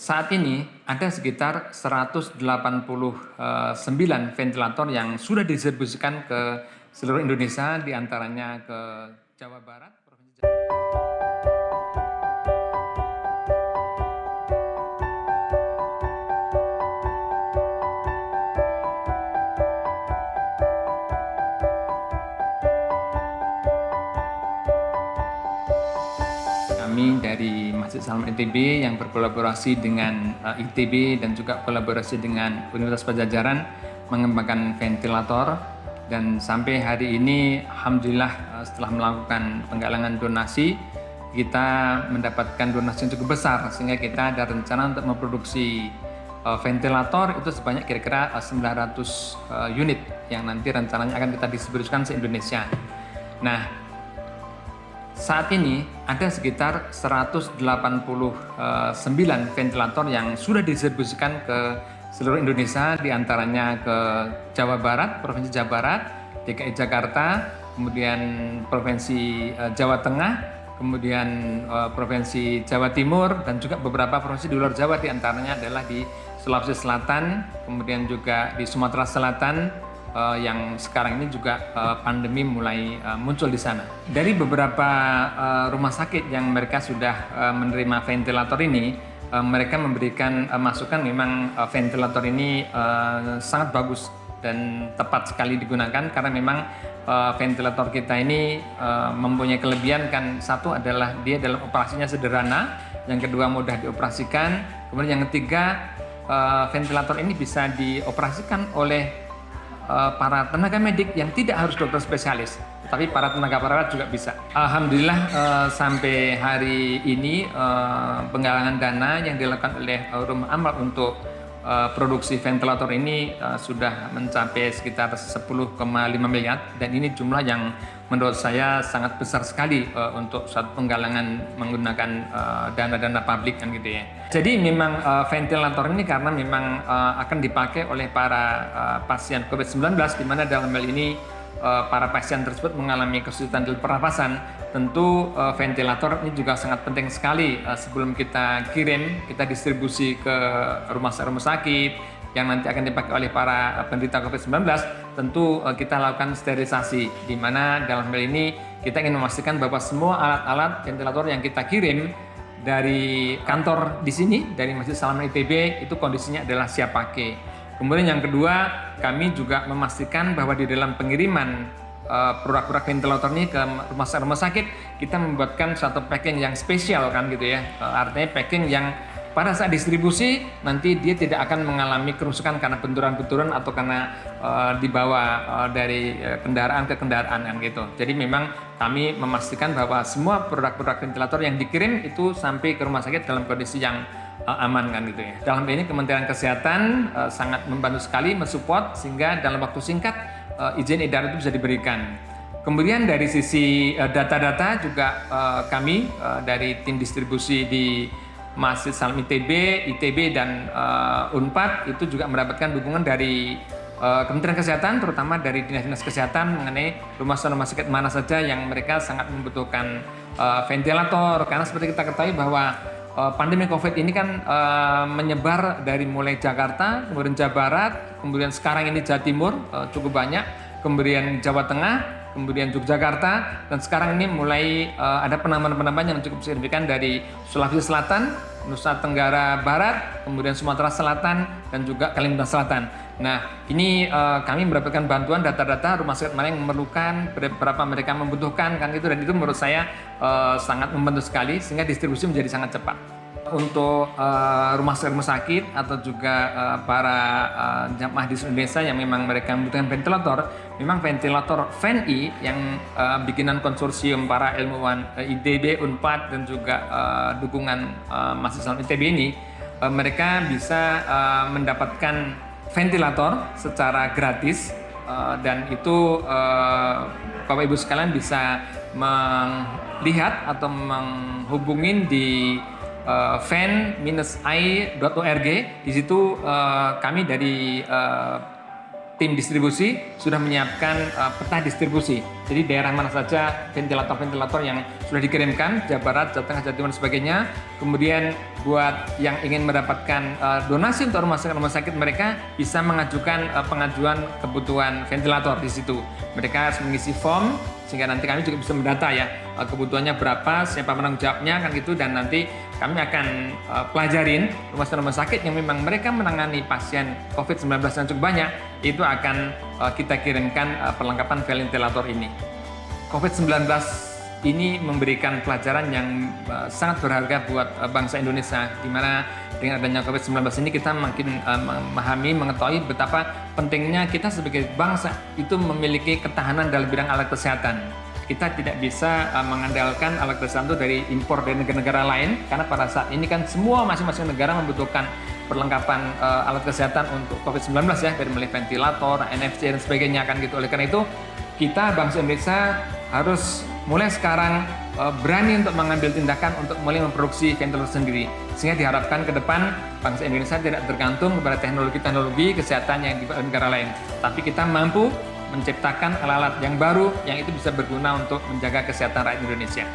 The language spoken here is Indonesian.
Saat ini ada sekitar 189 ventilator yang sudah didistribusikan ke seluruh Indonesia, diantaranya ke Jawa Barat, Provinsi Kami dari Masjid Salam ITB yang berkolaborasi dengan ITB dan juga kolaborasi dengan Universitas Padjadjaran mengembangkan ventilator, dan sampai hari ini alhamdulillah setelah melakukan penggalangan donasi kita mendapatkan donasi yang cukup besar sehingga kita ada rencana untuk memproduksi ventilator itu sebanyak kira-kira 900 unit yang nanti rencananya akan kita distribusikan se-Indonesia. Nah, saat ini ada sekitar 189 ventilator yang sudah didistribusikan ke seluruh Indonesia, diantaranya ke Jawa Barat, Provinsi Jawa Barat, DKI Jakarta, kemudian Provinsi Jawa Tengah, kemudian Provinsi Jawa Timur, dan juga beberapa provinsi di luar Jawa, diantaranya adalah di Sulawesi Selatan, kemudian juga di Sumatera Selatan, yang sekarang ini juga pandemi mulai muncul di sana. Dari beberapa rumah sakit yang mereka sudah menerima ventilator ini, mereka memberikan masukan memang ventilator ini sangat bagus dan tepat sekali digunakan karena memang ventilator kita ini mempunyai kelebihan kan, satu adalah dia dalam operasinya sederhana, yang kedua mudah dioperasikan, kemudian yang ketiga ventilator ini bisa dioperasikan oleh para tenaga medik yang tidak harus dokter spesialis, tapi para tenaga perawat juga bisa. Alhamdulillah sampai hari ini penggalangan dana yang dilakukan oleh Rumah Amal untuk produksi ventilator ini sudah mencapai sekitar 10,5 miliar, dan ini jumlah yang menurut saya sangat besar sekali untuk suatu penggalangan menggunakan dana-dana publik kan gitu ya. Jadi memang ventilator ini karena memang akan dipakai oleh para pasien COVID-19, di mana dalam hal ini para pasien tersebut mengalami kesulitan dalam pernapasan. Tentu ventilator ini juga sangat penting sekali sebelum kita kirim, kita distribusi ke rumah sakit yang nanti akan dipakai oleh para penderita COVID-19. Tentu kita lakukan sterilisasi, di mana dalam hal ini kita ingin memastikan bahwa semua alat-alat ventilator yang kita kirim dari kantor di sini, dari Masjid Salam ITB, itu kondisinya adalah siap pakai. Kemudian yang kedua, kami juga memastikan bahwa di dalam pengiriman produk-produk ventilator ini ke rumah sakit, kita membuatkan satu packing yang spesial kan gitu ya. Artinya packing yang pada saat distribusi nanti dia tidak akan mengalami kerusakan karena benturan-benturan atau karena dibawa dari kendaraan ke kendaraan kan gitu. Jadi memang kami memastikan bahwa semua produk-produk ventilator yang dikirim itu sampai ke rumah sakit dalam kondisi yang aman kan gitu ya. Dalam ini Kementerian Kesehatan sangat membantu sekali, mensupport sehingga dalam waktu singkat izin edar itu bisa diberikan. Kemudian dari sisi data-data juga kami dari tim distribusi di Masjid Salam ITB dan Unpad itu juga mendapatkan dukungan dari Kementerian Kesehatan, terutama dari dinas-dinas kesehatan mengenai rumah sakit mana saja yang mereka sangat membutuhkan ventilator, karena seperti kita ketahui bahwa pandemi COVID ini kan menyebar dari mulai Jakarta, kemudian Jawa Barat, kemudian sekarang ini Jawa Timur cukup banyak, kemudian Jawa Tengah, kemudian Yogyakarta, dan sekarang ini mulai ada penambahan-penambahan yang cukup signifikan dari Sulawesi Selatan, Nusa Tenggara Barat, kemudian Sumatera Selatan, dan juga Kalimantan Selatan. Nah, ini kami mendapatkan bantuan data-data rumah sakit mana yang memerlukan, berapa mereka membutuhkan kan gitu, dan itu menurut saya sangat membantu sekali sehingga distribusi menjadi sangat cepat. Untuk rumah sakit atau juga para jamaah di Indonesia yang memang mereka membutuhkan ventilator, memang ventilator VENI yang bikinan konsorsium para ilmuwan ITB, Unpad, dan juga dukungan Masjid Salam ITB ini, mereka bisa mendapatkan ventilator secara gratis, dan itu Bapak Ibu sekalian bisa melihat atau menghubungin di ven-i.org. Di situ kami dari tim distribusi sudah menyiapkan peta distribusi. Jadi daerah mana saja ventilator-ventilator yang sudah dikirimkan, Jawa Barat, Jawa Tengah, Jawa Timur, dan sebagainya. Kemudian buat yang ingin mendapatkan donasi untuk rumah sakit mereka bisa mengajukan pengajuan kebutuhan ventilator di situ. Mereka harus mengisi form sehingga nanti kami juga bisa mendata ya kebutuhannya berapa, siapa penanggung jawabnya kan gitu, dan nanti kami akan pelajarin rumah sakit yang memang mereka menangani pasien COVID-19 yang cukup banyak, itu akan kita kirimkan perlengkapan ventilator ini. COVID-19 ini memberikan pelajaran yang sangat berharga buat bangsa Indonesia, di mana dengan adanya COVID-19 ini kita makin memahami, mengetahui betapa pentingnya kita sebagai bangsa itu memiliki ketahanan dalam bidang alat kesehatan. Kita tidak bisa mengandalkan alat kesehatan itu dari impor dari negara-negara lain, karena pada saat ini kan semua masing-masing negara membutuhkan perlengkapan alat kesehatan untuk COVID-19 ya, dari mulai ventilator, NFC dan sebagainya kan gitu. Oleh karena itu kita bangsa Indonesia harus mulai sekarang berani untuk mengambil tindakan untuk mulai memproduksi ventilator sendiri, sehingga diharapkan ke depan bangsa Indonesia tidak tergantung kepada teknologi kesehatan yang di negara lain, tapi kita mampu menciptakan alat-alat yang baru yang itu bisa berguna untuk menjaga kesehatan rakyat Indonesia.